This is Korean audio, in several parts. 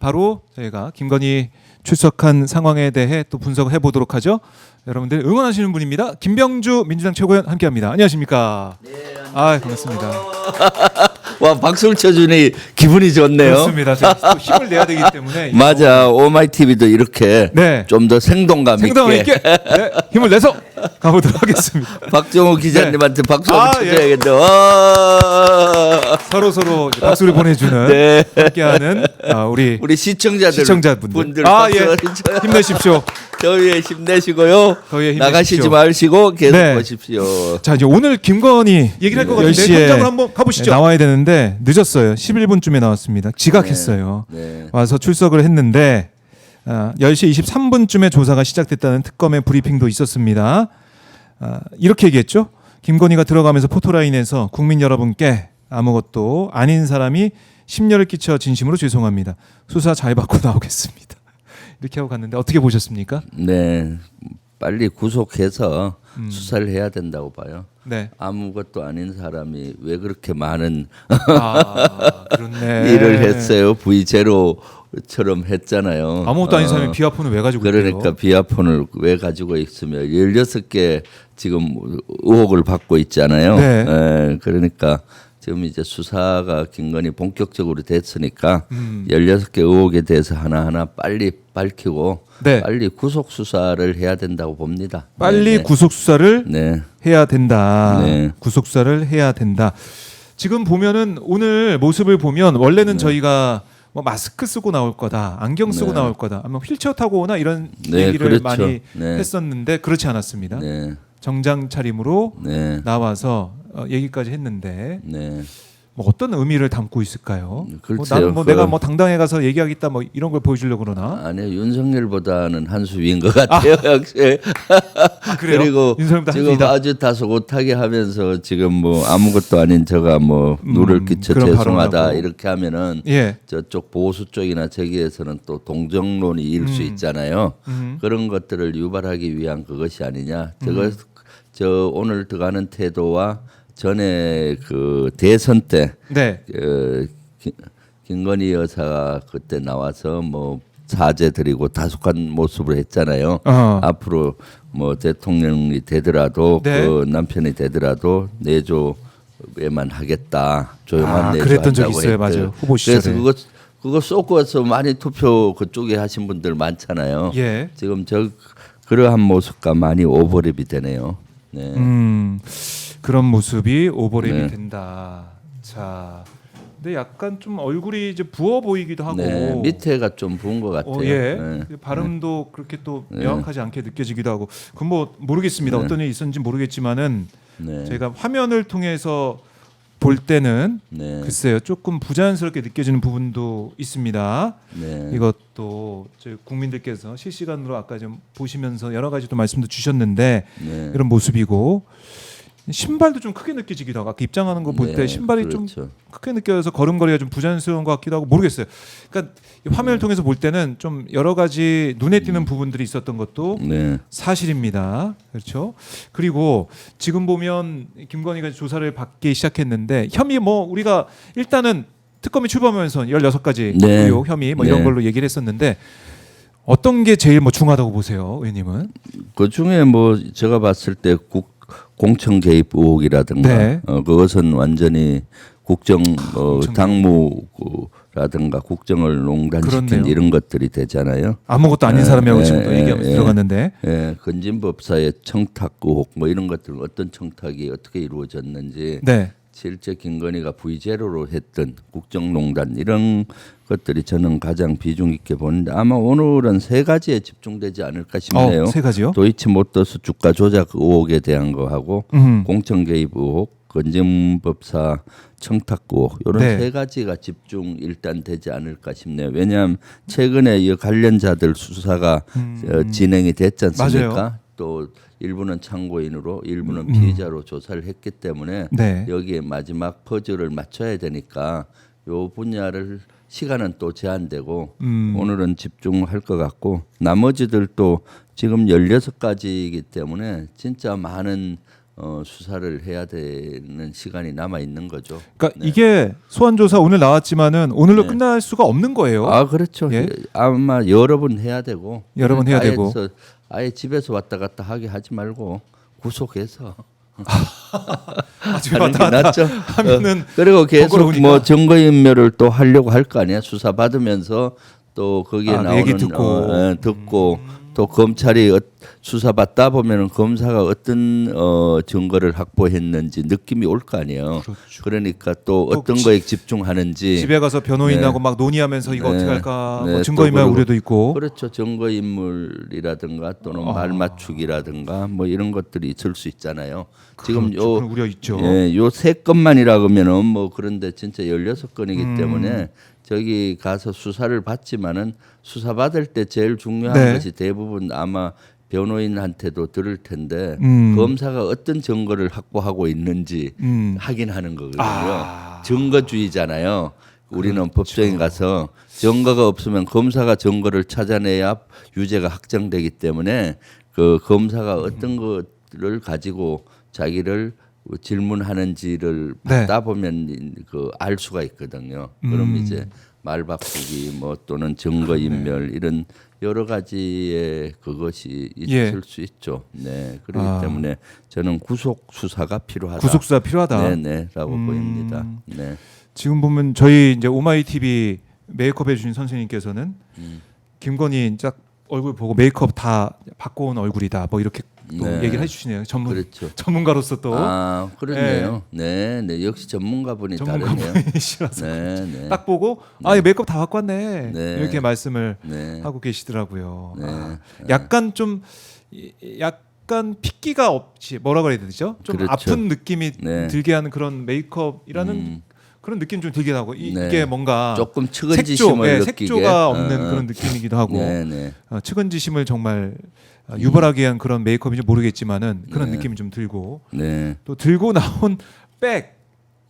바로 저희가 김건희 출석한 상황에 대해 또 분석을 해보도록 하죠. 여러분들 응원하시는 분입니다. 김병주 민주당 최고위원 함께합니다. 안녕하십니까? 네, 반갑습니다. 와, 박수를 쳐주니 기분이 좋네요. 그렇습니다. 제가 또 힘을 내야 되기 때문에 맞아, 오마이 TV도 이렇게 네. 좀 더 생동감 있게 네, 힘을 내서 가보도록 하겠습니다. 박정호 기자님한테 박수 아, 한번 쳐줘야겠네요. 와. 서로 박수를 보내주는 네. 함께하는 우리 시청자분들 분들 박수 힘내십시오. 더위에 힘내시고요. 더위에 힘내십시오. 나가시지 마시고 계속 네. 보십시오. 자, 이제 오늘 김건희 얘기를 할 것 같은데 10시에 현장으로 한번 가보시죠. 나와야 되는데 늦었어요. 11분쯤에 나왔습니다. 지각했어요. 네. 와서 출석을 했는데 10시 23분쯤에 조사가 시작됐다는 특검의 브리핑도 있었습니다. 이렇게 얘기했죠. 김건희가 들어가면서 포토라인에서 국민 여러분께 아무것도 아닌 사람이 심려를 끼쳐 진심으로 죄송합니다. 수사 잘 받고 나오겠습니다. 이렇게 하고 갔는데 어떻게 보셨습니까? 네, 빨리 구속해서 수사를 해야 된다고 봐요. 네. 아무것도 아닌 사람이 왜 그렇게 많은 그렇네. 일을 했어요. V0처럼 했잖아요. 아무것도 아닌 사람이 비아폰을 왜 가지고 있대요? 그러니까 비아폰을 왜 가지고 있으며 16개 지금 의혹을 받고 있잖아요. 네. 그러니까 지금 이제 수사가 김건희 본격적으로 됐으니까 16개 의혹에 대해서 하나하나 빨리 밝히고 네. 빨리 구속 수사를 해야 된다고 봅니다. 빨리 네. 구속 수사를 해야 된다. 네. 구속 수사를 해야 된다. 지금 보면은 오늘 모습을 보면 원래는 저희가 뭐 마스크 쓰고 나올 거다, 안경 쓰고 나올 거다, 아니면 휠체어 타고 오나 이런 얘기를 그렇죠. 많이 네. 했었는데 그렇지 않았습니다. 네. 정장 차림으로 네. 나와서 얘기까지 했는데 네. 뭐 어떤 의미를 담고 있을까요? 글쎄요. 나는 뭐 내가 뭐 당당해 가서 얘기하겠다 뭐 이런 걸 보여주려고 그러나? 아니요, 윤석열보다는 한 수 위인 것 같아요. 역시. 그래요? 그리고 윤석열보다 한 지금 수위다. 아주 다소곳하게 하면서 지금 뭐 아무것도 아닌 저가 뭐 누를 끼쳐 그런 죄송하다 발언하고. 이렇게 하면은 예. 저쪽 보수 쪽이나 저기에서는 또 동정론이 일 수 있잖아요. 그런 것들을 유발하기 위한 그것이 아니냐. 저 오늘 들어가는 태도와 전에 그 대선 때 네. 김건희 여사가 그때 나와서 뭐 사죄 드리고 다속한 모습을 했잖아요. 앞으로 뭐 대통령이 되더라도 네. 그 남편이 되더라도 내조에만 하겠다. 조용한 내조 그랬던 적 한다고 있어요. 했대요. 맞아요. 후보 시절에. 그래서 그거 쏟고서 많이 투표 그쪽에 하신 분들 많잖아요. 예. 지금 그러한 모습과 많이 오버랩이 되네요. 네. 그런 모습이 오버랩이 네. 된다. 자, 근데 약간 좀 얼굴이 이제 부어 보이기도 하고 네, 밑에가 좀 부은 것 같아요. 예. 네. 발음도 그렇게 또 명확하지 않게 느껴지기도 하고. 그건 뭐 모르겠습니다. 어떤 일이 있었는지 모르겠지만은 네. 제가 화면을 통해서 볼 때는 네. 글쎄요 조금 부자연스럽게 느껴지는 부분도 있습니다. 네. 이것도 저희 국민들께서 실시간으로 아까 좀 보시면서 여러 가지 또 말씀도 주셨는데 네. 이런 모습이고 신발도 좀 크게 느껴지기도 하고 아까 입장하는 거 볼 때 네, 신발이 그렇죠. 좀 크게 느껴져서 걸음걸이가 좀 부자연스러운 것 같기도 하고 모르겠어요. 그러니까 이 화면을 통해서 볼 때는 좀 여러 가지 눈에 띄는 부분들이 있었던 것도 네. 사실입니다. 그렇죠. 그리고 지금 보면 김건희가 조사를 받기 시작했는데 혐의 뭐 우리가 일단은 특검이 출범하면서 16가지 네. 의혹 혐의 뭐 이런 네. 걸로 얘기를 했었는데 어떤 게 제일 뭐 중요하다고 보세요, 의원님은? 그 중에 뭐 제가 봤을 때 공청 개입 의혹이라든가 네. 그것은 완전히 국정 공청 당무라든가 국정을 농단시킨 그렇네요. 이런 것들이 되잖아요. 아무것도 아닌 사람이라고 지금 또 예, 얘기하면서 예. 들어갔는데 예, 건진법사의 청탁 의혹 뭐 이런 것들 어떤 청탁이 어떻게 이루어졌는지 네. 실제 김건희가 V0로 했던 국정농단 이런 것들이 저는 가장 비중 있게 보는데 아마 오늘은 세 가지에 집중되지 않을까 싶네요. 세 가지요? 도이치모터스 주가 조작 의혹에 대한 거하고 공천 개입 의혹, 건진법사 청탁 의혹 이런 네. 세 가지가 집중 일단 되지 않을까 싶네요. 왜냐하면 최근에 이 관련자들 수사가 진행이 됐지 않습니까? 맞아요. 또 일부는 참고인으로 일부는 피의자로 조사를 했기 때문에 네. 여기에 마지막 퍼즐을 맞춰야 되니까 요 분야를 시간은 또 제한되고 오늘은 집중할 것 같고 나머지들도 지금 16가지이기 때문에 진짜 많은 수사를 해야 되는 시간이 남아 있는 거죠. 그러니까 이게 소환 조사 오늘 나왔지만은 오늘로 네. 끝날 수가 없는 거예요. 아 그렇죠. 예? 아마 여러 번 해야 되고 여러 번 해야 아예 되고. 아예 집에서 왔다 갔다 하게 하지 말고 구속해서 집에 하는 왔다 게 갔다 낫죠. 하면은 그리고 계속 번거로우니까. 뭐 증거인멸을 또 하려고 할 거 아니야. 수사 받으면서 또 거기에 그 나오는 얘기 듣고. 듣고 또 검찰이 수사 받다 보면은 검사가 어떤 증거를 확보했는지 느낌이 올 거 아니에요. 그렇죠. 그러니까 또 또 어떤 거에 집중하는지 집에 가서 변호인하고 막 논의하면서 이거 어떻게 할까 네, 뭐 증거인멸 또 그리고- 우려도 있고. 그렇죠. 증거인물이라든가 또는 말 맞추기라든가 뭐 이런 것들이 있을 수 있잖아요. 지금 그렇죠. 그런 우려 있죠. 요 세 건만이라 그러면은 뭐 그런데 진짜 16건이기 음. 때문에 저기 가서 수사를 받지만은 수사 받을 때 제일 중요한 네. 것이 대부분 아마 변호인한테도 들을 텐데 음. 검사가 어떤 증거를 확보하고 있는지 확인하는 거거든요. 아. 증거주의잖아요. 우리는 법정에 가서 증거가 없으면 검사가 증거를 찾아내야 유죄가 확정되기 때문에 그 검사가 어떤 것을 가지고 자기를 질문하는지를 네. 받다 보면 그 알 수가 있거든요. 그럼 이제 말 바꾸기 뭐 또는 증거 인멸 이런 여러 가지의 그것이 예. 있을 수 있죠. 네. 그렇기 때문에 저는 구속 수사가 필요하다. 구속 수사 필요하다. 네네라고 보입니다. 네. 지금 보면 저희 이제 오마이 TV 메이크업 해주신 선생님께서는 김건희 딱 얼굴 보고 메이크업 다 바꿔온 얼굴이다. 뭐 이렇게 또 네. 얘기를 해주시네요. 그렇죠. 전문가로서 또 아 그렇네요. 네, 네 역시 전문가분이 다르네요. 전문가분이시라서 네, 네. 딱 보고 아, 이 메이크업 다 바꿔 왔네. 네. 이렇게 말씀을 네. 하고 계시더라고요. 네. 약간 좀 약간 핏기가 없이 뭐라 그래야 되죠? 좀 그렇죠. 아픈 느낌이 네. 들게 하는 그런 메이크업이라는 그런 느낌 좀 들게 하고 네. 이게 뭔가 조금 측은지심을 느끼게 색조가 없는 그런 느낌이기도 하고 네, 네. 측은지심을 정말 유발하게 한 그런 메이크업인지 모르겠지만은 그런 네. 느낌이 좀 들고 네. 또 들고 나온 백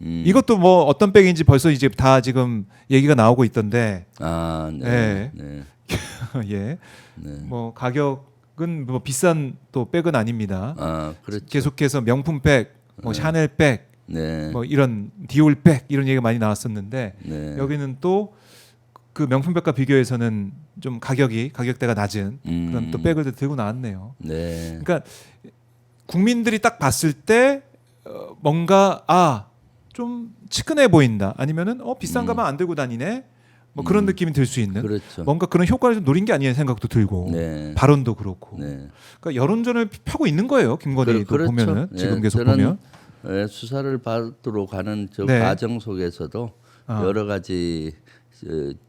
이것도 뭐 어떤 백인지 벌써 이제 다 지금 얘기가 나오고 있던데 아, 네. 네. 예. 네. 뭐 가격은 뭐 비싼 또 백은 아닙니다. 아, 그렇죠. 계속해서 명품 백, 뭐 샤넬 백, 네. 뭐 이런 디올 백 이런 얘기가 많이 나왔었는데 네. 여기는 또 그 명품 백과 비교해서는 좀 가격대가 낮은 그런 또 백을 들고 나왔네요. 네. 그러니까 국민들이 딱 봤을 때 뭔가 좀 치근해 보인다. 아니면은 비싼 가방 안 들고 다니네. 뭐 그런 느낌이 들 수 있는 그렇죠. 뭔가 그런 효과를 좀 노린 게 아니냐는 생각도 들고 네. 발언도 그렇고 네. 그러니까 여론전을 펴고 있는 거예요. 김건희도 그렇죠. 보면은 네, 지금 계속 저는, 보면 수사를 받으러 가는 저 네. 과정 속에서도 여러 가지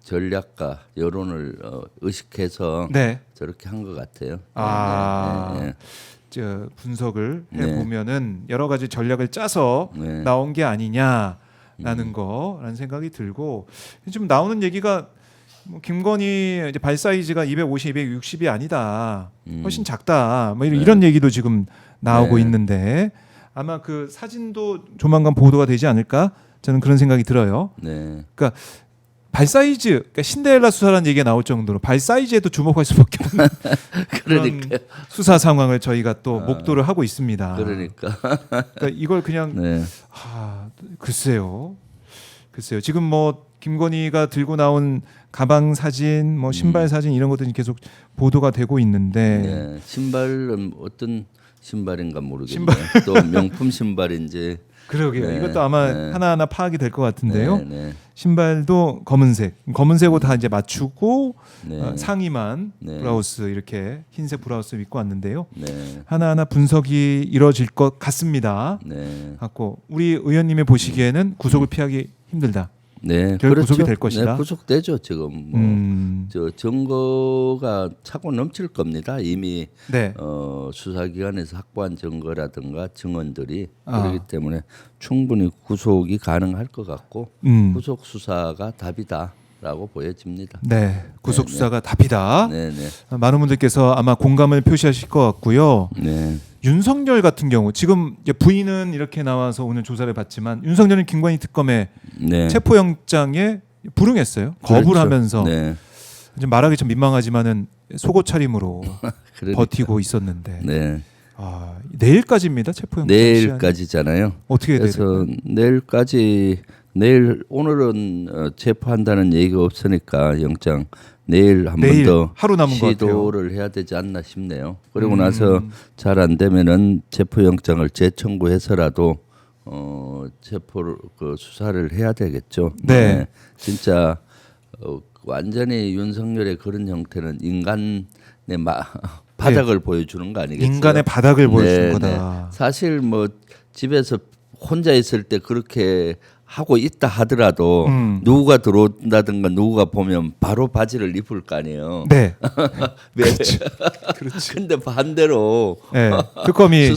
전략과 여론을 의식해서 네. 저렇게 한 것 같아요. 아, 네, 네, 저 분석을 네. 해보면은 여러 가지 전략을 짜서 네. 나온 게 아니냐라는 거라는 생각이 들고 지금 나오는 얘기가 뭐 김건희 이제 발 사이즈가 250, 260이 아니다. 훨씬 작다. 뭐 이런 얘기도 지금 나오고 네. 있는데 아마 그 사진도 조만간 보도가 되지 않을까? 저는 그런 생각이 들어요. 네. 그러니까 발 사이즈, 그러니까 신데렐라 수사라는 얘기가 나올 정도로 발 사이즈에도 주목할 수밖에 없는 그런 그러니까요. 수사 상황을 저희가 또 목도를 하고 있습니다. 그러니까. 그러니까 이걸 그냥 네. 글쎄요. 지금 뭐 김건희가 들고 나온 가방 사진, 뭐 신발 사진 이런 것들이 계속 보도가 되고 있는데 네. 신발은 어떤 신발인가 모르겠네요. 또 명품 신발인지. 그러게요. 네, 이것도 아마 네. 하나하나 파악이 될 것 같은데요. 네, 네. 신발도 검은색으로 다 이제 맞추고 네. 상의만 네. 브라우스 이렇게 흰색 브라우스 입고 왔는데요. 네. 하나하나 분석이 이루어질 것 같습니다. 네. 갖고 우리 의원님이 보시기에는 구속을 피하기 힘들다. 네. 결국 구속이 될 것이다. 네, 구속되죠. 지금 저 증거가 차고 넘칠 겁니다. 이미 네. 수사기관에서 확보한 증거라든가 증언들이 그렇기 때문에 충분히 구속이 가능할 것 같고 구속 수사가 답이다라고 보여집니다. 네. 구속 수사가 답이다. 네, 네. 많은 분들께서 아마 공감을 표시하실 것 같고요. 네. 윤석열 같은 경우 지금 이제 부인은 이렇게 나와서 오늘 조사를 받지만 윤석열은 김건희 특검에 네. 체포영장에 불응했어요. 거부를 그렇죠. 하면서 네. 좀 말하기 좀 민망하지만은 속옷 차림으로 그러니까. 버티고 있었는데 네. 내일까지입니다. 체포영장 내일까지잖아요. 어떻게 돼요? 그래서 내일 오늘은 체포한다는 얘기가 없으니까 영장 내일 한 번 더 하루 남은 것 같아요. 시도를 해야 되지 않나 싶네요. 그리고 나서 잘 안 되면은 체포영장을 재청구해서라도 체포를 수사를 해야 되겠죠. 네. 진짜 완전히 윤석열의 그런 형태는 인간의 바닥을 보여주는 거 아니겠어요? 인간의 바닥을 보여주는 네, 거다. 사실 뭐 집에서 혼자 있을 때 그렇게 하고 있다 하더라도 누구가 들어온다든가 누구가 보면 바로 바지를 입을 거 아니에요. 네. 왜? 그렇지. 근데 반대로 네. 특검이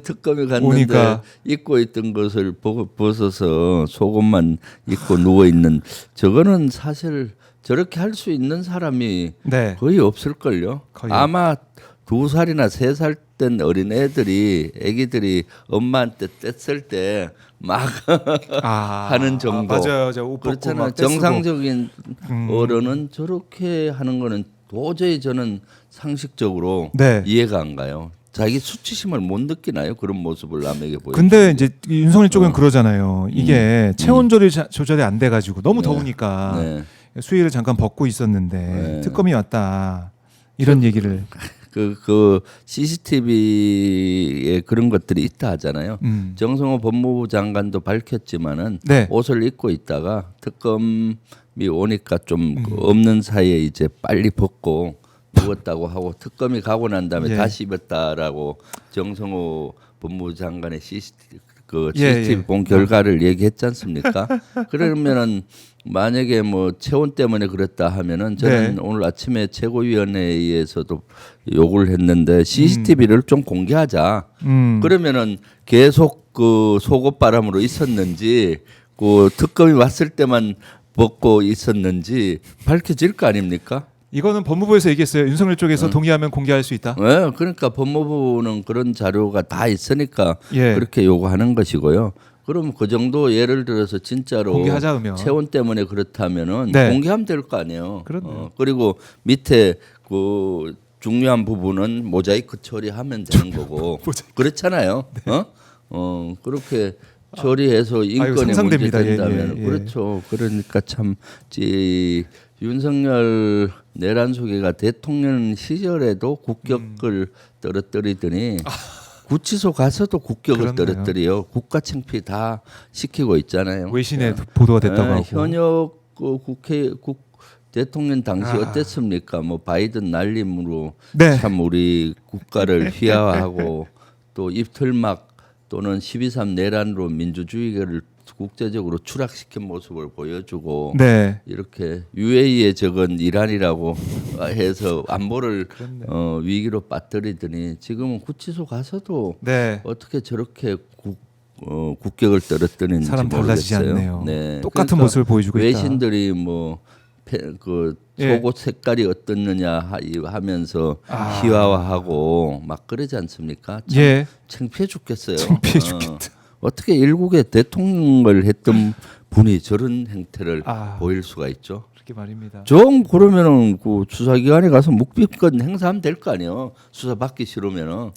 특검이 갔는데 오니까. 입고 있던 것을 벗어서 속옷만 입고 누워 있는 저거는 사실 저렇게 할 수 있는 사람이 네. 거의 없을걸요. 거의 아마 2살이나 3살 된 어린 애기들이 엄마한테 뗐을 때 막 하는 정도. 맞아요. 옷 벗고 그렇잖아요. 막 떼쓰고. 정상적인 어른은 저렇게 하는 거는 도저히 저는 상식적으로 네. 이해가 안 가요. 자기 수치심을 못 느끼나요? 그런 모습을 남에게 보여. 근데 이제 윤석열 쪽은 그러잖아요. 이게 체온 조절이 안 돼가지고 너무 더우니까 네. 수위를 잠깐 벗고 있었는데 네. 특검이 왔다 이런 얘기를. 그 CCTV에 그런 것들이 있다 하잖아요. 정성호 법무부 장관도 밝혔지만은 네. 옷을 입고 있다가 특검이 오니까 좀 없는 사이에 이제 빨리 벗고 누웠다고 하고 특검이 가고 난 다음에 예. 다시 입었다라고 정성호 법무부 장관의 CCTV 예. 본 결과를 얘기했지 않습니까? 그러면은 만약에 뭐 체온 때문에 그랬다 하면은 저는 네. 오늘 아침에 최고위원회에서도 요구를 했는데 CCTV를 좀 공개하자. 그러면은 계속 그 속옷바람으로 있었는지 그 특검이 왔을 때만 벗고 있었는지 밝혀질 거 아닙니까? 이거는 법무부에서 얘기했어요. 윤석열 쪽에서 동의하면 공개할 수 있다. 네, 그러니까 법무부는 그런 자료가 다 있으니까 예. 그렇게 요구하는 것이고요. 그럼 그 정도 예를 들어서 진짜로 공개하자 그러면. 체온 때문에 그렇다면은 네. 공개하면 될 거 아니에요. 그렇네요. 그리고 밑에 그 중요한 부분은 모자이크 처리하면 되는 거고 그렇잖아요. 그렇게 처리해서 인권에 문제 상상됩니다. 된다면 예. 그렇죠. 그러니까 참 윤석열 내란 소개가 대통령 시절에도 국격을 떨어뜨리더니 구치소 가서도 국격을 그렇네요. 떨어뜨려요. 국가 창피 다 시키고 있잖아요. 외신에 보도가 됐다고 하고. 현역 그 대통령 당시 어땠습니까? 뭐 바이든 날림으로 네. 참 우리 국가를 희화화하고 또 입틀막 또는 12.3 내란으로 민주주의를 국제적으로 추락시킨 모습을 보여주고 네. 이렇게 UAE에 적은 이란이라고 해서 안보를 위기로 빠뜨리더니 지금은 구치소 가서도 네. 어떻게 저렇게 국격을 떨어뜨리는지 사람 달라지지 모르겠어요. 않네요. 네. 똑같은 그러니까 모습을 보여주고 있다. 외신들이 그 예. 속옷 색깔이 어떻느냐 하면서 희화화하고 막 그러지 않습니까? 참 예. 창피해 죽겠어요. 창피해 죽겠다. 어떻게 일국의 대통령을 했던 분이 저런 행태를 보일 수가 있죠? 그렇게 말입니다. 좀 그러면은 그 수사기관에 가서 묵비권 행사하면 될 거 아니에요. 수사 받기 싫으면은.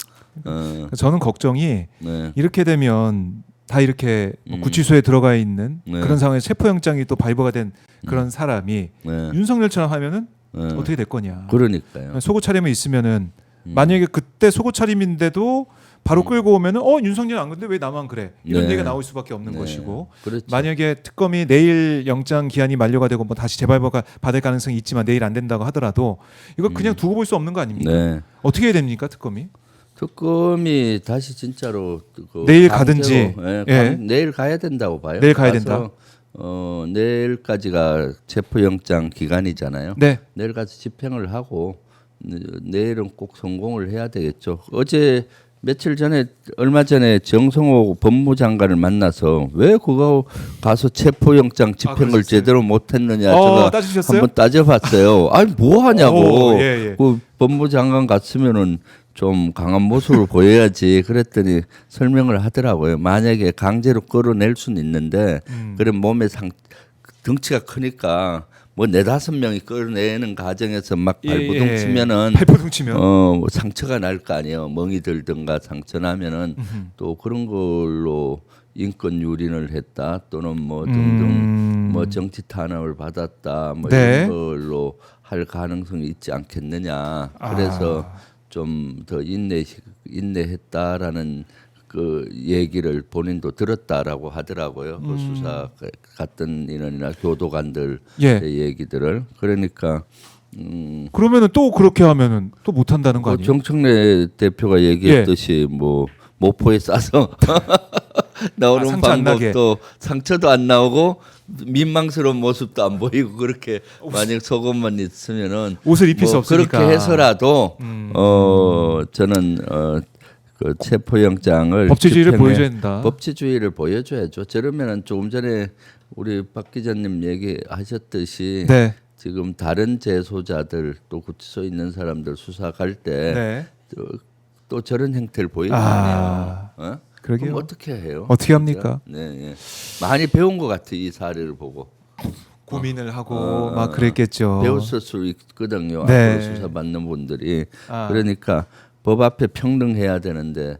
저는 걱정이 네. 이렇게 되면 다 이렇게 구치소에 들어가 있는 네. 그런 상황에 체포영장이 또 발부가 된 그런 사람이 네. 윤석열처럼 하면은 어떻게 될 거냐. 그러니까요. 속옷 차림이 있으면은 만약에 그때 속옷 차림인데도 바로 끌고 오면은 윤석열 안 근데 왜 나만 그래 이런 네. 얘기가 나올 수밖에 없는 네. 것이고 그렇죠. 만약에 특검이 내일 영장 기한이 만료가 되고 뭐 다시 재발부가 받을 가능성이 있지만 내일 안 된다고 하더라도 이거 그냥 두고 볼 수 없는 거 아닙니까? 네. 어떻게 해야 됩니까 특검이? 특검이 다시 진짜로 내일 가든지. 예. 내일 가야 된다고 봐요. 내일 가야 가서, 내일까지가 체포영장 기간이잖아요. 네. 내일 가서 집행을 하고 내일은 꼭 성공을 해야 되겠죠. 어제 며칠 전에 얼마 전에 정성호 법무장관을 만나서 왜 그거 가서 체포영장 집행을 그러셨어요? 제대로 못했느냐 제가 따지셨어요? 한번 따져봤어요. 아니 뭐 하냐고. 예. 그 법무장관 같으면은 좀 강한 모습을 보여야지 그랬더니 설명을 하더라고요. 만약에 강제로 끌어낼 수는 있는데 그런 몸의 덩치가 크니까 뭐 4-5명이 끌어내는 과정에서 막 발부둥 치면은 발버둥 치면 뭐 상처가 날 거 아니에요. 멍이 들든가 상처 나면은 또 그런 걸로 인권 유린을 했다 또는 뭐 등등 뭐 정치 탄압을 받았다 뭐 네. 이런 걸로 할 가능성이 있지 않겠느냐. 그래서 좀 더 인내했다라는 그 얘기를 본인도 들었다라고 하더라고요. 그 수사 갔던 인원이나 교도관들 예. 얘기들을. 그러니까 그러면은 또 그렇게 하면은 또 못한다는 거 그 아니에요? 정청래 대표가 얘기했듯이 뭐 모포에 싸서 나오는 상처 안 나게. 방법도 상처도 안 나오고 민망스러운 모습도 안 보이고 그렇게 만약 속옷만 있으면은 옷을 입힐 수 없으니까. 그렇게 해서라도 저는 그 체포영장을 법치주의를 집행에 보여줘야 된다. 법치주의를 보여줘야죠. 저러면은 조금 전에 우리 박 기자님 얘기하셨듯이 네. 지금 다른 재소자들 또 구치소에 있는 사람들 수사 갈 때 네. 또 저런 행태를 보이는 거 아니에요. 어? 그러게요. 그럼 어떻게 해요? 어떻게 합니까? 네, 예. 많이 배운 것 같아 이 사례를 보고 고민을 하고 막 그랬겠죠. 배웠을 수 있거든요. 네. 앞으로 수사 받는 분들이 아. 그러니까 법 앞에 평등해야 되는데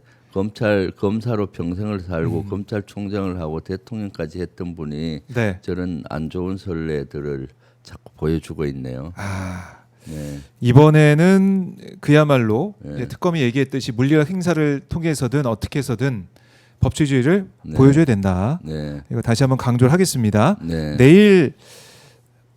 검사로 평생을 살고 검찰총장을 하고 대통령까지 했던 분이 네. 저런 안 좋은 선례들을 자꾸 보여주고 있네요. 네. 이번에는 그야말로 네. 이제 특검이 얘기했듯이 물리학 행사를 통해서든 어떻게 해서든 법치주의를 보여줘야 된다. 네. 이거 다시 한번 강조를 하겠습니다. 네. 내일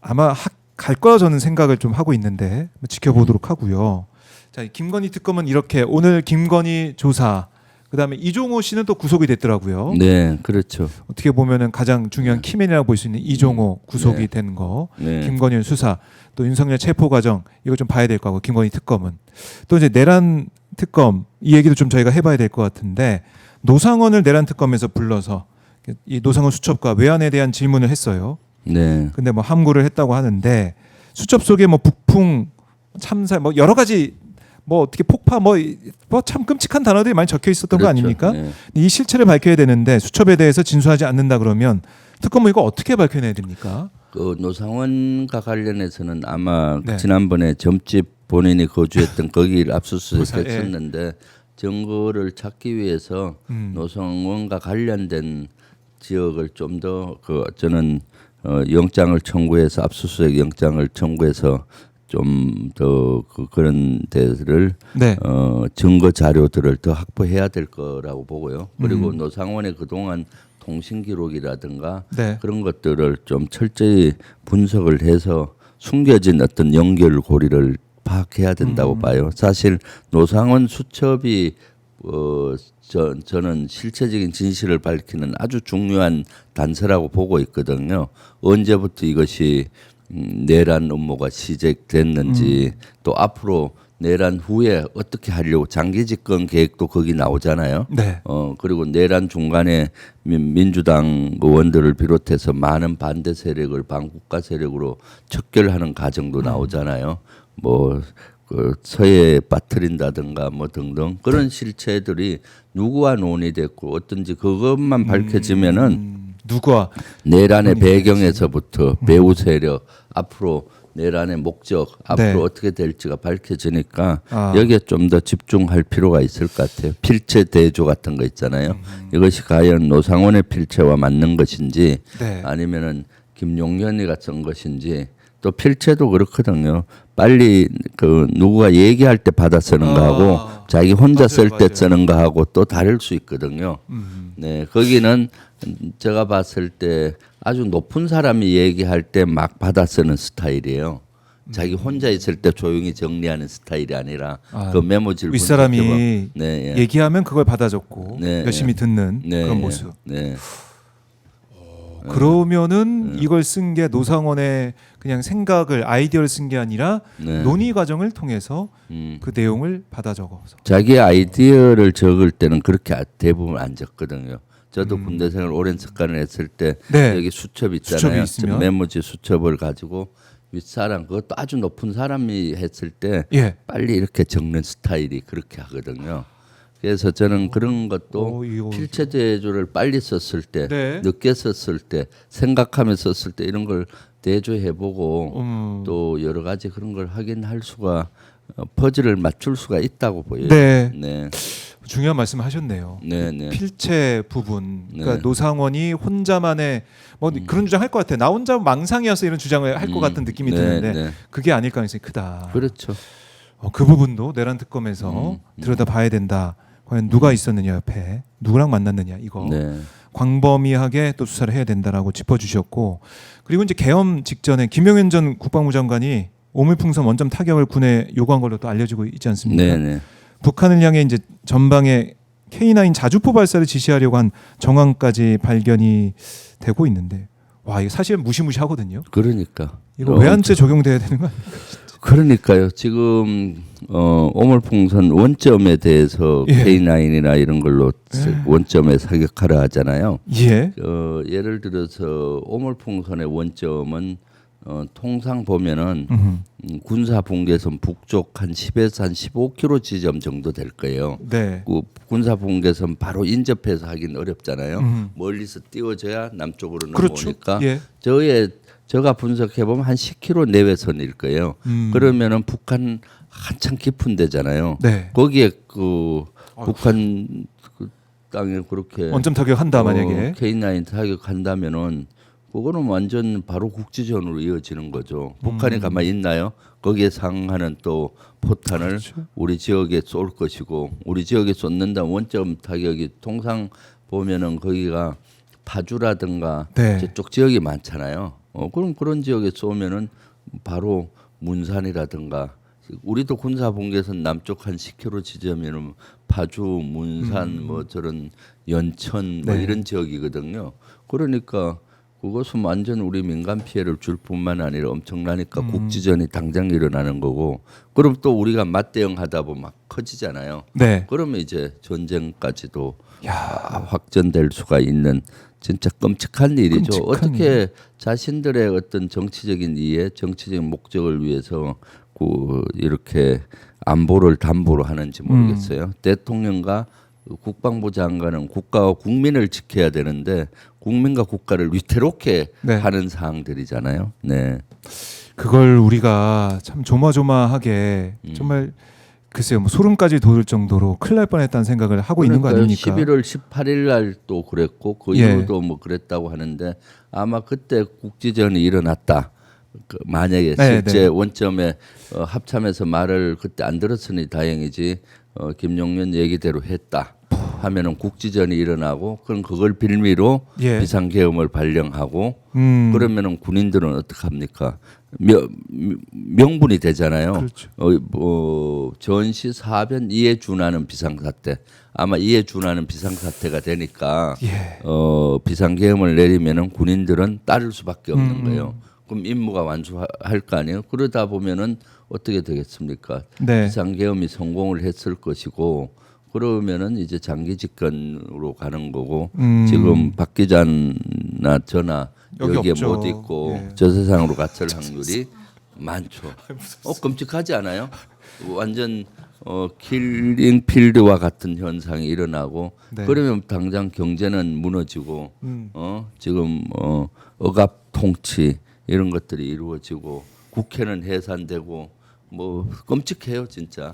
아마 갈 거라 저는 생각을 좀 하고 있는데 지켜보도록 하고요. 자, 김건희 특검은 이렇게 오늘 김건희 조사, 그다음에 이종호 씨는 또 구속이 됐더라고요. 네, 그렇죠. 어떻게 보면은 가장 중요한 키맨이라고 볼 수 있는 이종호 구속이 네. 된 거, 네. 김건희 수사, 또 윤석열 체포 과정 이거 좀 봐야 될 거고 김건희 특검은 또 이제 내란 특검 이 얘기도 좀 저희가 해봐야 될 것 같은데 노상원을 내란 특검에서 불러서 이 노상원 수첩과 외환에 대한 질문을 했어요. 네. 근데 뭐 함구를 했다고 하는데 수첩 속에 뭐 북풍 참사 뭐 여러 가지 뭐 어떻게 폭파 뭐 참 끔찍한 단어들이 많이 적혀 있었던 거 그렇죠. 아닙니까? 네. 이 실체를 밝혀야 되는데 수첩에 대해서 진술하지 않는다 그러면 특검은 이거 어떻게 밝혀내야 됩니까? 그 노상원과 관련해서는 아마 네. 지난번에 점집 본인이 거주했던 거기를 예. 압수수색했었는데 증거를 찾기 위해서 노상원과 관련된 지역을 좀 더 그 저는 영장을 청구해서 압수수색 영장을 청구해서 좀 더 그런 데를 네. 증거 자료들을 더 확보해야 될 거라고 보고요. 그리고 노상원의 그동안 통신 기록이라든가 네. 그런 것들을 좀 철저히 분석을 해서 숨겨진 어떤 연결고리를 파악해야 된다고 봐요. 사실 노상원 수첩이 저는 실체적인 진실을 밝히는 아주 중요한 단서라고 보고 있거든요. 언제부터 이것이 내란 업무가 시작됐는지 또 앞으로 내란 후에 어떻게 하려고 장기 집권 계획도 거기 나오잖아요. 네. 그리고 내란 중간에 민주당 의원들을 비롯해서 많은 반대 세력을 반국가 세력으로 척결하는 과정도 나오잖아요. 뭐 그 서해에 빠뜨린다든가 뭐 등등 그런 실체들이 누구와 논의됐고 어떤지 그것만 밝혀지면은 누구와 내란의 배경에서부터 배후 세력 앞으로 내란의 목적 앞으로 네. 어떻게 될지가 밝혀지니까 여기에 좀 더 집중할 필요가 있을 것 같아요. 필체 대조 같은 거 있잖아요. 이것이 과연 노상원의 필체와 맞는 것인지 네. 아니면은 김용현이가 쓴 것인지 또 필체도 그렇거든요. 빨리 그 누구가 얘기할 때 받아 쓰는 거하고 자기 혼자 쓸 때 맞아요. 쓰는 거하고 또 다를 수 있거든요. 네, 거기는 제가 봤을 때 아주 높은 사람이 얘기할 때 막 받아 쓰는 스타일이에요. 자기 혼자 있을 때 조용히 정리하는 스타일이 아니라 그 메모지를 윗사람이 분석해봐. 네, 예. 얘기하면 그걸 받아 적고 네, 열심히 듣는 네, 그런 예. 모습. 네. 그러면은 이걸 쓴 게 노상원의 그냥 생각을 아이디어를 쓴 게 아니라 네. 논의 과정을 통해서 그 내용을 받아 적어서. 자기 아이디어를 적을 때는 그렇게 대부분 안 적거든요. 저도 군대 생활 오랜 습관을 했을 때 네. 여기 수첩 수첩이 있잖아요. 있으면. 메모지 수첩을 가지고 윗사람 그것도 아주 높은 사람이 했을 때 예. 빨리 이렇게 적는 스타일이 그렇게 하거든요. 그래서 저는 그런 것도 이거- 필체 대조를 빨리 썼을 때, 네. 늦게 썼을 때, 생각하며 썼을 때 이런 걸 대조해보고 또 여러 가지 그런 걸 하긴 할 수가 퍼즐을 맞출 수가 있다고 보여요. 네. 네. 중요한 말씀하셨네요. 네, 네. 필체 부분, 그러니까 네. 노상원이 혼자만의 뭐 그런 주장 할 것 같아요. 나 혼자 망상이어서 이런 주장을 할 것 같은 느낌이 네, 드는데 네. 그게 아닐 가능성이 크다. 그렇죠. 그 부분도 내란 특검에서 들여다봐야 된다. 과연 누가 있었느냐 옆에 누구랑 만났느냐 이거 네. 광범위하게 또 수사를 해야 된다라고 짚어주셨고 그리고 이제 계엄 직전에 김용현 전 국방부 장관이 오물풍선 원점 타격을 군에 요구한 걸로 또 알려지고 있지 않습니까? 네, 네. 북한을 향해 이제 전방에 K9 자주포 발사를 지시하려고 한 정황까지 발견이 되고 있는데 와 이거 사실은 무시무시하거든요. 그러니까 이거 외환죄 적용돼야 되는 거 아니에요? 그러니까요. 지금 오물풍선 원점에 대해서 예. K9이나 이런 걸로 원점에 사격하라 하잖아요. 예. 예를 들어서 오물풍선의 원점은 통상 보면은 군사 분계선 북쪽 한 10에서 한 15km 지점 정도 될 거예요. 네. 그 군사 분계선 바로 인접해서 하긴 어렵잖아요. 멀리서 띄워져야 남쪽으로 그렇죠. 넘어오니까 예. 제가 분석해 보면 한 10km 내외선일 거예요. 그러면은 북한 한참 깊은 데잖아요. 네. 거기에 그 북한 그 땅에 그렇게 원점 타격한다 만약에. K9 타격한다면은 그거는 완전 바로 국지전으로 이어지는 거죠. 북한이 가만히 있나요? 거기에 상하는 또 포탄을 그렇죠. 우리 지역에 쏠 것이고 우리 지역에 쏟는다 원점 타격이 통상 보면은 거기가 파주라든가 네. 저쪽 지역이 많잖아요. 그럼 그런 지역에 쏘면은 바로 문산이라든가 우리도 군사 분계선 남쪽 한 10km 지점이면 파주, 문산 뭐 저런 연천 뭐 네. 이런 지역이거든요. 그러니까 그것은 완전 우리 민간 피해를 줄 뿐만 아니라 엄청나니까 국지전이 당장 일어나는 거고 그럼 또 우리가 맞대응하다 보면 막 커지잖아요. 네. 그러면 이제 전쟁까지도 확전될 수가 있는 진짜 끔찍한 일이죠. 끔찍한 어떻게 자신들의 어떤 정치적인 이해, 정치적인 목적을 위해서 이렇게 안보를 담보로 하는지 모르겠어요. 대통령과 국방부 장관은 국가와 국민을 지켜야 되는데 국민과 국가를 위태롭게 네. 하는 사항들이잖아요. 네. 그걸 우리가 참 조마조마하게 정말 글쎄요 뭐 소름까지 돋을 정도로 큰일 날 뻔했다는 생각을 하고 있는 거 아닙니까? 11월 18일 날 또 그랬고 그 예. 이후도 뭐 그랬다고 하는데 아마 그때 국지전이 일어났다. 만약에 네, 실제 네. 원점에 합참에서 말을 그때 안 들었으니 다행이지 김용현 얘기대로 했다 하면은 국지전이 일어나고 그럼 그걸 빌미로 예. 비상계엄을 발령하고 그러면은 군인들은 어떻게 합니까? 명분이 되잖아요. 그렇죠. 전시 사변 이에 준하는 비상사태 아마 이에 준하는 비상사태가 되니까 예. 비상계엄을 내리면은 군인들은 따를 수밖에 없는 거예요. 그럼 임무가 완수할 거 아니에요. 그러다 보면은 어떻게 되겠습니까? 네. 비상계엄이 성공을 했을 것이고 그러면은 이제 장기 집권으로 가는 거고 지금 박 기자나 저나 여기 여기에 없죠. 못 있고 예. 저 세상으로 갔을 확률이 많죠. 끔찍하지 않아요? 완전 킬링 필드와 같은 현상이 일어나고 네. 그러면 당장 경제는 무너지고 지금 억압 통치 이런 것들이 이루어지고 국회는 해산되고 뭐 끔찍해요 진짜.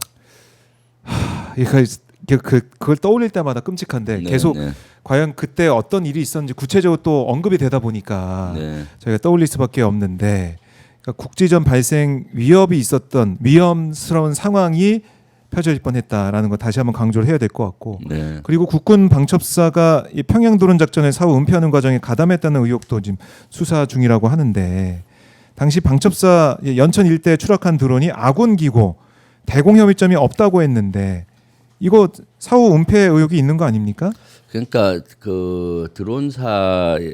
그걸 떠올릴 때마다 끔찍한데 네, 계속 네. 과연 그때 어떤 일이 있었는지 구체적으로 또 언급이 되다 보니까 네. 저희가 떠올릴 수밖에 없는데 그러니까 국지전 발생 위협이 있었던 위험스러운 상황이 펼쳐질 뻔했다라는 거 다시 한번 강조를 해야 될 것 같고 네. 그리고 국군 방첩사가 이 평양 드론 작전을 사후 은폐하는 과정에 가담했다는 의혹도 지금 수사 중이라고 하는데 당시 방첩사 연천 일대에 추락한 드론이 아군기고 대공 협의점이 없다고 했는데 이거 사후 은폐 의혹이 있는 거 아닙니까? 그러니까 그 드론사에서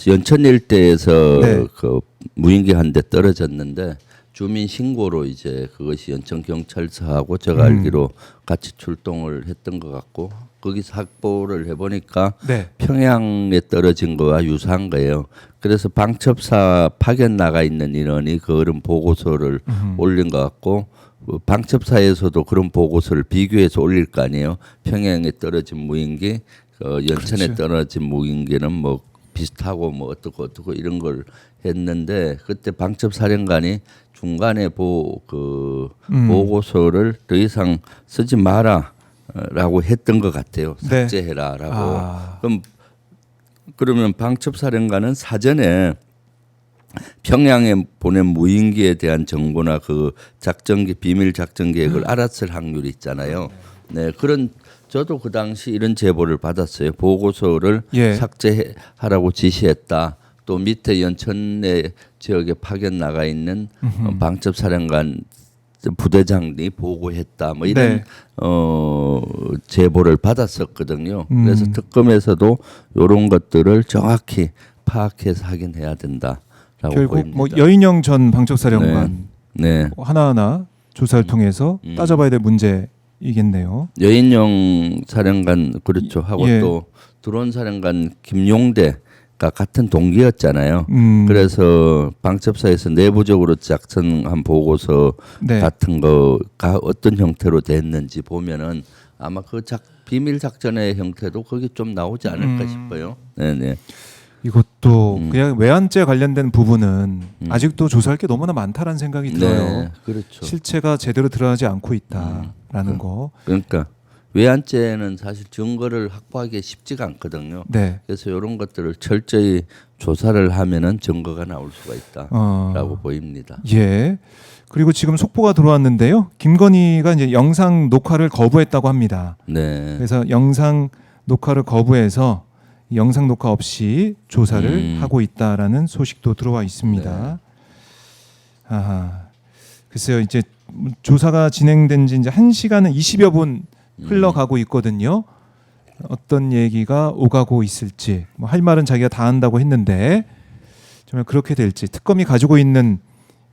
연천 일대에서 네. 그 무인기 한 대 떨어졌는데 주민 신고로 이제 그것이 연천 경찰서하고 제가 알기로 같이 출동을 했던 것 같고 거기서 확보를 해보니까 네. 평양에 떨어진 거와 유사한 거예요. 그래서 방첩사 파견 나가 있는 인원이 그런 보고서를 올린 것 같고 방첩사에서도 그런 보고서를 비교해서 올릴 거 아니에요. 평양에 떨어진 무인기, 연천에 그렇죠. 떨어진 무인기는 뭐 비슷하고 뭐 어떻고 이런 걸 했는데 그때 방첩사령관이 중간에 보고서를 더 이상 쓰지 마라라고 했던 것 같아요. 네. 삭제해라라고. 그러면 방첩사령관은 사전에 평양에 보낸 무인기에 대한 정보나 그 비밀 작전 계획을 알았을 확률이 있잖아요. 네, 저도 그 당시 이런 제보를 받았어요. 보고서를 예. 삭제하라고 지시했다. 또 밑에 연천내 지역에 파견 나가 있는 방첩사령관 부대장이 보고했다. 뭐 이런 네. 제보를 받았었거든요. 그래서 특검에서도 이런 것들을 정확히 파악해서 확인해야 된다라고 결국 보입니다. 뭐 여인영 전 방첩사령관 네. 하나하나 조사를 통해서 따져봐야 될 문제이겠네요. 여인영 사령관 그렇죠. 하고 예. 또 드론 사령관 김용대가 같은 동기였잖아요. 그래서 방첩사에서 내부적으로 작성한 보고서 네. 같은 거가 어떤 형태로 됐는지 보면은 아마 비밀 작전의 형태도 거기 좀 나오지 않을까 싶어요. 네네. 이것도 그냥 외환죄 관련된 부분은 아직도 조사할 게 너무나 많다라는 생각이 들어요. 네, 그렇죠. 실체가 제대로 드러나지 않고 있다라는 거. 그러니까 외환죄는 사실 증거를 확보하기 쉽지가 않거든요. 네. 그래서 이런 것들을 철저히 조사를 하면은 증거가 나올 수가 있다라고 보입니다. 예. 그리고 지금 속보가 들어왔는데요. 김건희가 이제 영상 녹화를 거부했다고 합니다. 네. 그래서 영상 녹화를 거부해서 영상 녹화 없이 조사를 하고 있다라는 소식도 들어와 있습니다. 아하. 글쎄요. 이제 조사가 진행된 지 이제 1시간은 20여 분 흘러가고 있거든요. 어떤 얘기가 오가고 있을지 뭐 할 말은 자기가 다 한다고 했는데 정말 그렇게 될지 특검이 가지고 있는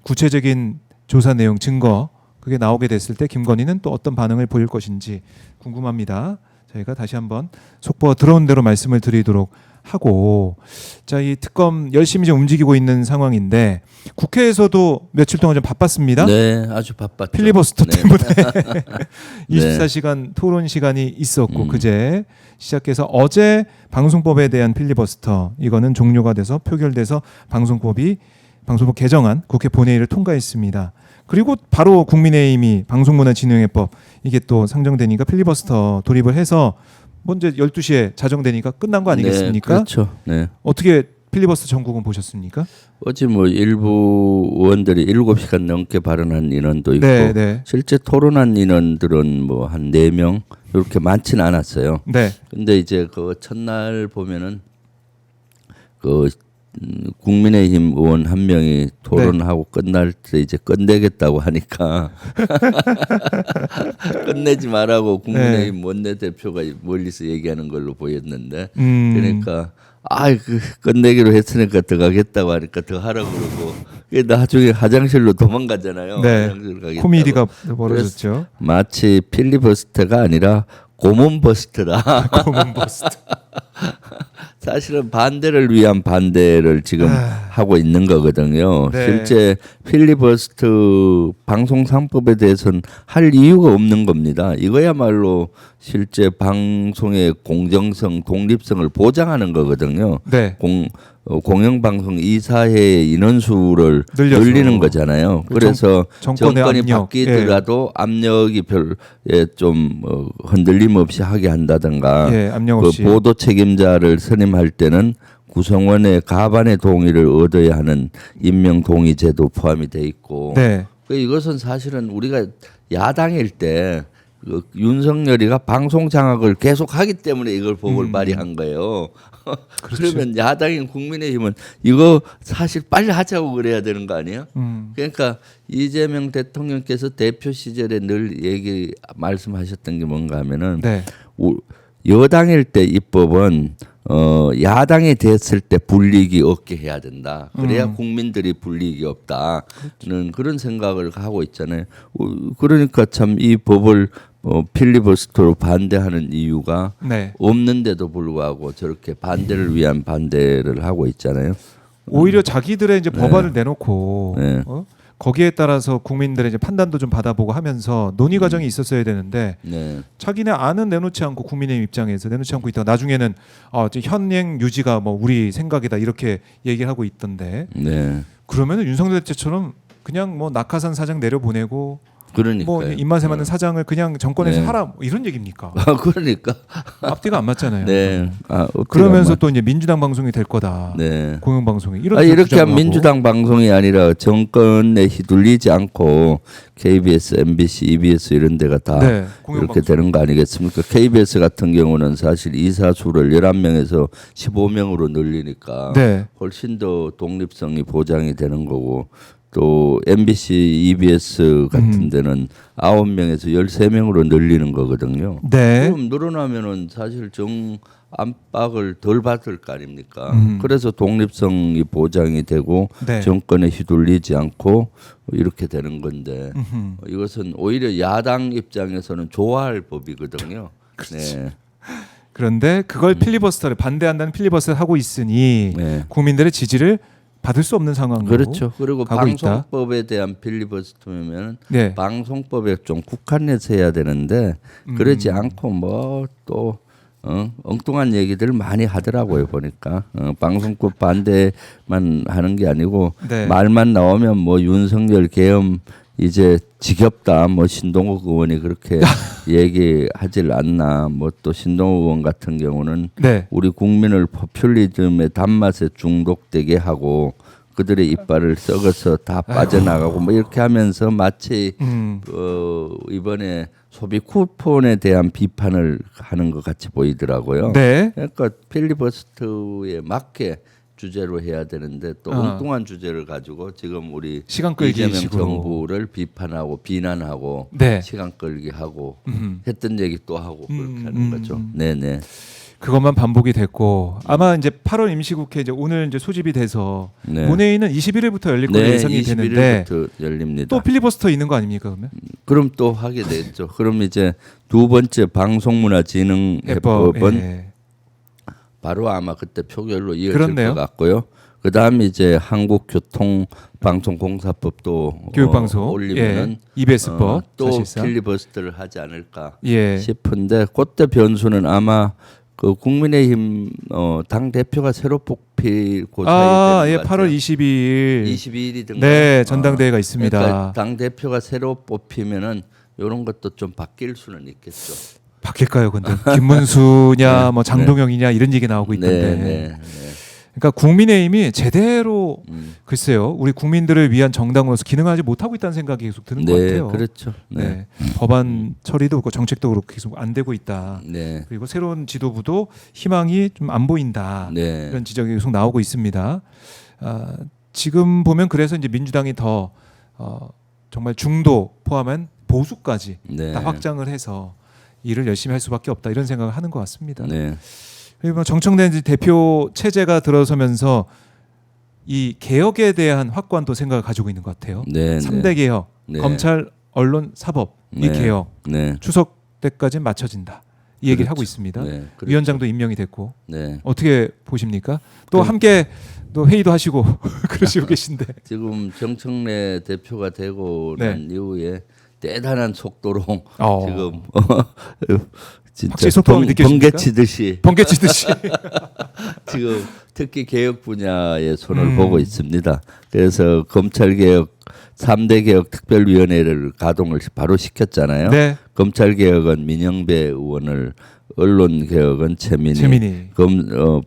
구체적인 조사 내용 증거 그게 나오게 됐을 때 김건희는 또 어떤 반응을 보일 것인지 궁금합니다. 저희가 다시 한번 속보가 들어온 대로 말씀을 드리도록 하고 자, 이 특검 열심히 좀 움직이고 있는 상황인데 국회에서도 며칠 동안 좀 바빴습니다. 네, 아주 바빴죠. 필리버스터 네. 때문에 24시간 토론 시간이 있었고 그제 시작해서 어제 방송법에 대한 필리버스터 이거는 종료가 돼서 표결돼서 방송법 개정안 국회 본회의를 통과했습니다. 그리고 바로 국민의힘이 방송문화진흥회법 이게 또 상정되니까 필리버스터 돌입을 해서 먼저 12시에 자정되니까 끝난 거 아니겠습니까? 네, 그렇죠. 네. 어떻게 필리버스터 전국은 보셨습니까? 어제 뭐 일부 의원들이 7시간 넘게 발언한 인원도 있고 네, 네. 실제 토론한 인원들은 뭐 한 4명 이렇게 많지는 않았어요. 네. 근데 이제 그 첫날 보면은 그 국민의힘 의원 한 명이 토론하고 끝날 때 이제 끝내겠다고 하니까 끝내지 말라고 국민의힘 원내대표가 멀리서 얘기하는 걸로 보였는데 그러니까 끝내기로 했으니까 더 가겠다고 하니까 더 하라고 그러고 나중에 화장실로 도망가잖아요. 네. 화장실 가겠다고. 코미디가 벌어졌죠. 마치 필리버스터가 아니라 고문버스터다. 고문버스터. 사실은 반대를 위한 반대를 지금 하고 있는 거거든요. 네. 실제 필리버스터 방송상법에 대해서는 할 이유가 없는 겁니다. 이거야말로 실제 방송의 공정성, 독립성을 보장하는 거거든요. 네. 공영방송 이사회의 인원수를 늘려서. 늘리는 거잖아요. 그래서 정권의 정권이 압력. 바뀌더라도 압력이 좀 흔들림 없이 하게 한다든가 예, 압력 그 없이. 보도 책임자를 선임할 때는 구성원의 가반의 동의를 얻어야 하는 임명 동의 제도 포함이 돼 있고 네. 이것은 사실은 우리가 야당일 때 윤석열이가 방송 장악을 계속하기 때문에 이걸 법을 발의한 거예요. 그렇죠. 그러면 야당인 국민의힘은 이거 사실 빨리 하자고 그래야 되는 거 아니에요? 그러니까 이재명 대통령께서 대표 시절에 늘 말씀하셨던 게 뭔가 하면은 네. 여당일 때 입법은 야당이 됐을 때 불이익이 없게 해야 된다. 그래야 국민들이 불이익이 없다는 그런 생각을 하고 있잖아요. 그러니까 참 이 법을 필리버스터로 반대하는 이유가 네. 없는데도 불구하고 저렇게 반대를 위한 반대를 하고 있잖아요. 오히려 자기들의 이제 법안을 내놓고 네. 거기에 따라서 국민들의 이제 판단도 좀 받아보고 하면서 논의 과정이 있었어야 되는데 네. 자기네 안은 내놓지 않고 국민의힘 입장에서 내놓지 않고 있다가 나중에는 이제 현행 유지가 뭐 우리 생각이다 이렇게 얘기를 하고 있던데 네. 그러면은 윤석열 때처럼 그냥 뭐 낙하산 사장 내려보내고 그러니까 뭐 입맛에 맞는 사장을 그냥 정권에서 네. 하라 뭐 이런 얘기입니까? 그러니까 앞뒤가 안 맞잖아요. 네. 그러면서 또 이제 민주당 방송이 될 거다. 네. 공영방송이 이런 이렇게 주장을 하면 하고. 민주당 방송이 아니라 정권에 휘둘리지 않고 KBS, MBC, EBS 이런 데가 다 네, 이렇게 공영방송. 되는 거 아니겠습니까? KBS 같은 경우는 사실 이사수를 11명에서 15명으로 늘리니까 네. 훨씬 더 독립성이 보장이 되는 거고 또 MBC, EBS 같은 데는 9명에서 13명으로 늘리는 거거든요. 네. 그럼 늘어나면은 사실 정 압박을 덜 받을 거 아닙니까? 그래서 독립성이 보장이 되고 네. 정권에 휘둘리지 않고 이렇게 되는 건데 음흠. 이것은 오히려 야당 입장에서는 좋아할 법이거든요. 네. 그런데 그걸 필리버스터를 반대한다는 필리버스터를 하고 있으니 네. 국민들의 지지를 받을 수 없는 상황으로 그렇죠. 그리고 가고 있다. 방송법에 대한 필리버스터면 네. 방송법에 좀 국한해서 해야 되는데 그러지 않고 뭐 또 엉뚱한 얘기들 많이 하더라고요 보니까 방송법 반대만 하는 게 아니고 네. 말만 나오면 뭐 윤석열 계엄 이제 지겹다 뭐 신동욱 의원이 그렇게 얘기하질 않나 뭐 또 신동욱 의원 같은 경우는 네. 우리 국민을 포퓰리즘의 단맛에 중독되게 하고 그들의 이빨을 썩어서 다 빠져나가고 뭐 이렇게 하면서 마치 이번에 소비 쿠폰에 대한 비판을 하는 것 같이 보이더라고요. 네. 그러니까 필리버스터에 맞게 주제로 해야 되는데 또 엉뚱한 주제를 가지고 지금 우리 시간 끌기 이재명 식으로. 정부를 비판하고 비난하고 네. 시간 끌기 하고 했던 얘기 또 하고 그렇게 하는 거죠. 네네. 그것만 반복이 됐고 아마 이제 8월 임시국회 이제 오늘 이제 소집이 돼서 네. 본회의는 21일부터 열릴 걸로 예상이 되는데 21일부터 열립니다. 또 필리버스터 있는 거 아닙니까 그러면? 그럼 또 하게 되죠. 그럼 이제 두 번째 방송문화진흥해법은 예. 바로 아마 그때 표결로 이어질 그렇네요. 것 같고요. 그다음에 이제 한국교통방송공사법도 교육방송 올리면은 EBS법 또 사실상 필리버스터를 하지 않을까 예. 싶은데 그때 변수는 아마 그 국민의힘 당 대표가 새로 뽑힐 그 사이에 예, 되는 것 8월 같아요. 22일 22일이든가 네, 전당대회가 있습니다. 그러니까 당 대표가 새로 뽑히면은 이런 것도 좀 바뀔 수는 있겠죠. 바뀔까요, 근데 김문수냐, 뭐 장동영이냐 이런 얘기 나오고 있던데. 네. 그러니까 국민의힘이 제대로 글쎄요, 우리 국민들을 위한 정당으로서 기능하지 못하고 있다는 생각이 계속 드는 것 같아요. 그렇죠. 네. 법안 처리도 그렇고 정책도 그렇고 계속 안 되고 있다. 네. 그리고 새로운 지도부도 희망이 좀 안 보인다. 네. 이런 지적이 계속 나오고 있습니다. 지금 보면 그래서 이제 민주당이 더 정말 중도 포함한 보수까지 네. 다 확장을 해서 일을 열심히 할 수밖에 없다 이런 생각을 하는 것 같습니다. 네. 그리고 정청래 대표 체제가 들어서면서 이 개혁에 대한 확고한 생각을 가지고 있는 것 같아요. 네. 3대 개혁, 네. 검찰, 언론, 사법 이 네. 개혁 네. 추석 때까지는 맞춰진다. 이 얘기를 그렇죠. 하고 있습니다. 네. 그렇죠. 위원장도 임명이 됐고 네. 어떻게 보십니까? 또 함께 또 회의도 하시고 그러시고 계신데. 지금 정청래 대표가 되고 네. 난 이후에 대단한 속도로 지금 진짜 확실히 속도감이 느껴집니까? 번개치듯이 번개치듯이. 지금 특히 개혁 분야에 손을 보고 있습니다. 그래서 검찰 개혁 3대 개혁 특별위원회를 가동을 바로 시켰잖아요. 네. 검찰 개혁은 민영배 의원을, 언론 개혁은 최민희.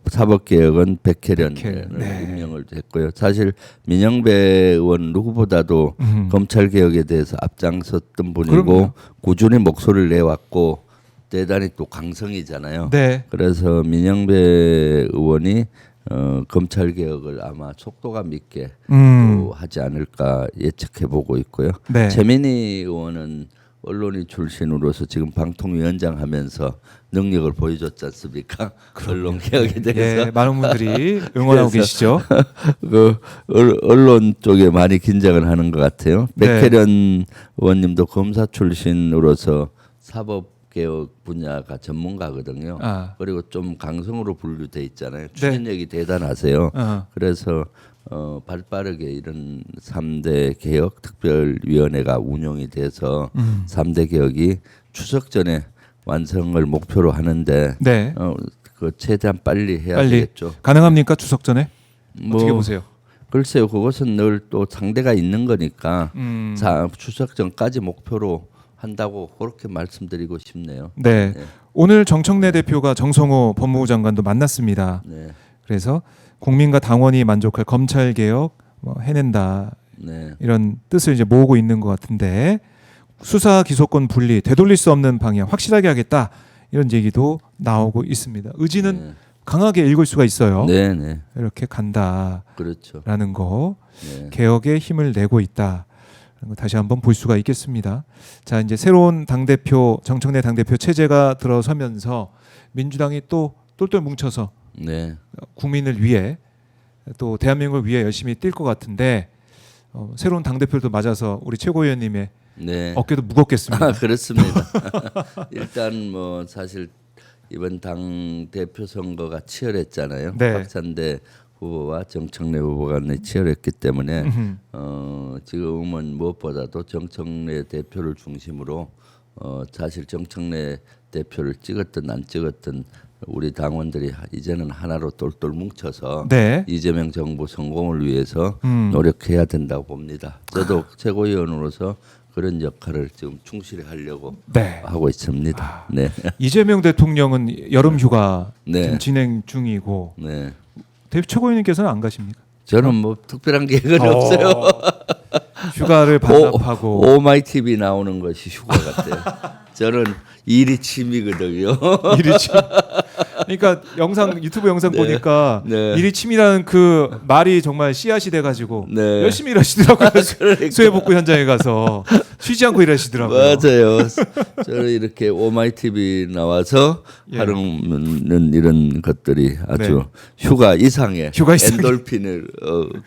사법 개혁은 백혜련을 네. 임명을 했고요. 사실 민영배 의원 누구보다도 검찰 개혁에 대해서 앞장섰던 분이고 그럼요. 꾸준히 목소리를 내왔고 대단히 또 강성이잖아요. 네. 그래서 민영배 의원이 검찰 개혁을 아마 속도감 있게 또 하지 않을까 예측해 보고 있고요. 네. 최민희 의원은 언론인 출신으로서 지금 방통위원장 하면서 능력을 보여줬지 않습니까? 언론 개혁에 대해서. 예, 많은 분들이 응원하고 그래서 계시죠. 그 언론 쪽에 많이 긴장을 하는 것 같아요. 네. 백혜련 의원님도 검사 출신으로서 사법 개혁 분야가 전문가거든요. 그리고 좀 강성으로 분류돼 있잖아요. 추진력이 대단하세요. 그래서 발빠르게 이런 3대 개혁 특별위원회가 운영이 돼서 3대 개혁이 추석 전에 완성을 목표로 하는데 네. 그 최대한 빨리 해야 빨리 되겠죠. 가능합니까? 추석 전에? 어떻게 뭐, 보세요? 글쎄요, 그것은 늘 또 상대가 있는 거니까 추석 전까지 목표로 한다고 그렇게 말씀드리고 싶네요. 네. 네. 오늘 정청래 대표가 정성호 법무부 장관도 만났습니다. 네, 그래서 국민과 당원이 만족할 검찰 개혁 뭐 해낸다 네, 이런 뜻을 이제 모으고 있는 것 같은데 수사 기소권 분리 되돌릴 수 없는 방향 확실하게 하겠다 이런 얘기도 나오고 있습니다. 의지는 네. 강하게 읽을 수가 있어요. 네, 네, 이렇게 간다라는 그렇죠. 거 네. 개혁에 힘을 내고 있다. 다시 한번 볼 수가 있겠습니다. 자, 이제 새로운 당대표 정청래 당대표 체제가 들어서면서 민주당이 또 똘똘 뭉쳐서 네. 국민을 위해 또 대한민국을 위해 열심히 뛸 것 같은데 새로운 당대표도 맞아서 우리 최고위원님의 네. 어깨도 무겁겠습니다. 그렇습니다. 일단 뭐 사실 이번 당 대표 선거가 치열했잖아요. 네. 박찬대 후보와 정청래 후보가 치열했기 때문에 지금은 무엇보다도 정청래 대표를 중심으로 사실 정청래 대표를 찍었든 안 찍었든 우리 당원들이 이제는 하나로 똘똘 뭉쳐서 네. 이재명 정부 성공을 위해서 노력해야 된다고 봅니다. 저도 최고위원으로서 그런 역할을 지금 충실히 하려고 네. 하고 있습니다. 네, 이재명 대통령은 여름 휴가 네. 지금 진행 중이고 네. 최고위원님께서는 안 가십니까? 저는 뭐 특별한 계획은 없어요. 휴가를 반납하고 오마이 TV 나오는 것이 휴가 같아요. 저는 일이 취미거든요. 일이 침. 그러니까 유튜브 영상 네. 보니까 네. 일이 침이라는 그 말이 정말 씨앗이 돼가지고 네. 열심히 일하시더라고요. 그러니까. 수해복구 현장에 가서 쉬지 않고 일하시더라고요. 맞아요. 저는 이렇게 오마이 TV 나와서 예. 하는 이런 것들이 아주 네. 휴가 이상의 휴가 이상의 엔돌핀을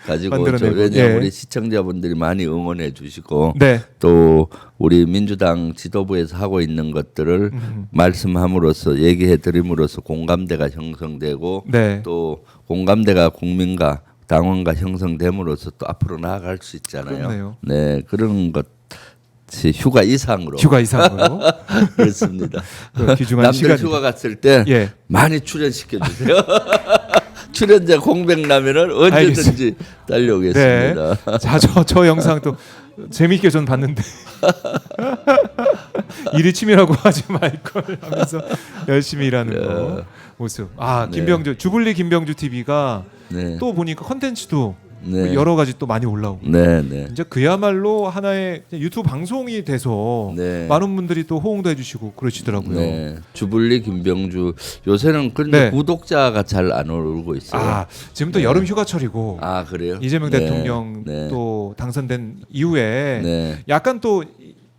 가지고 만들어내고. 왜냐하면 예. 우리 시청자분들이 많이 응원해 주시고 네. 또 우리 민주당 지도부에서 하고 있는 것들을 말씀함으로써 얘기해 드림으로써 공감대가 형성되고 네. 또 공감대가 국민과 당원과 형성됨으로써 또 앞으로 나아갈 수 있잖아요. 그렇네요. 네, 그런 것이 휴가 이상으로 휴가 이상으로 그렇습니다. 그 귀중한 남들 시간이. 휴가 갔을 때 예. 많이 출연시켜 주세요. 출연자 공백 나면은 언제든지 달려오겠습니다. 네. 자, 저 영상 또 재미있게 전 봤는데 일이 취미라고 하지 말 걸 하면서 열심히 일하는 거 모습. 아, 네. 김병주 주불리 김병주 TV가 네. 또 보니까 컨텐츠도 네. 여러 가지 또 많이 올라오고. 네, 네. 이제 그야말로 하나의 유튜브 방송이 돼서 네. 많은 분들이 또 호응도 해주시고 그러시더라고요. 네. 주불리 김병주 요새는 그런데 네. 구독자가 잘 안 오르고 있어요. 아, 지금 또 여름 휴가철이고 아, 그래요? 이재명 네. 대통령 네. 또 당선된 이후에 네. 약간 또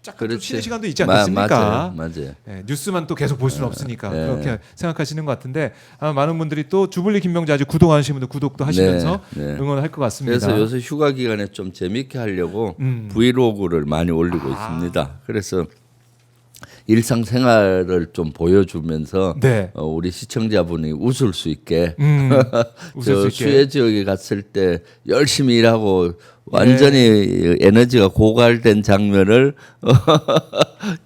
약간 좀 그렇지. 쉬는 시간도 있지 않겠습니까? 맞아요. 네, 뉴스만 또 계속 볼 수는 없으니까 네. 그렇게 생각하시는 것 같은데 아마 많은 분들이 또 주불리 김병주 아직 구독 안 하시는 분들 구독도 하시면서 네, 네. 응원할 것 같습니다. 그래서 요새 휴가 기간에 좀 재밌게 하려고 음. 브이로그를 많이 올리고 있습니다. 그래서 일상생활을 좀 보여주면서 네. 우리 시청자분이 웃을 수 있게 웃을 저 수 있게. 수해 지역에 갔을 때 열심히 일하고 완전히 에너지가 고갈된 장면을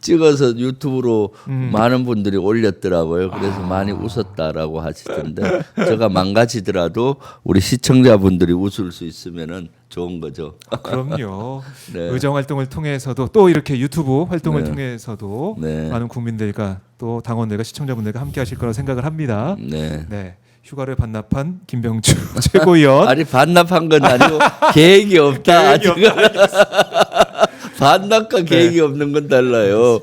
찍어서 유튜브로 많은 분들이 올렸더라고요. 그래서 많이 웃었다라고 하시던데 제가 망가지더라도 우리 시청자분들이 웃을 수 있으면은 좋은 거죠. 그럼요. 네. 의정 활동을 통해서도 또 이렇게 유튜브 활동을 네. 통해서도 네. 많은 국민들과 또 당원들과 시청자분들과 함께 하실 거라고 생각을 합니다. 네. 네. 휴가를 반납한 김병주 최고위원. 아니 반납한 건 아니고 계획이 없다. 계획이 아직은. 반납과 계획이 없는 건 달라요.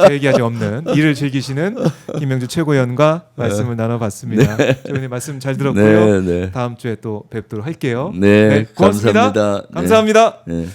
계획이 아직 없는 일을 즐기시는 김병주 최고위원과 말씀을 나눠봤습니다. 최고위원님 말씀 잘 들었고요. 네, 네. 다음 주에 또 뵙도록 할게요. 네, 고맙습니다. 감사합니다. 네. 감사합니다. 네.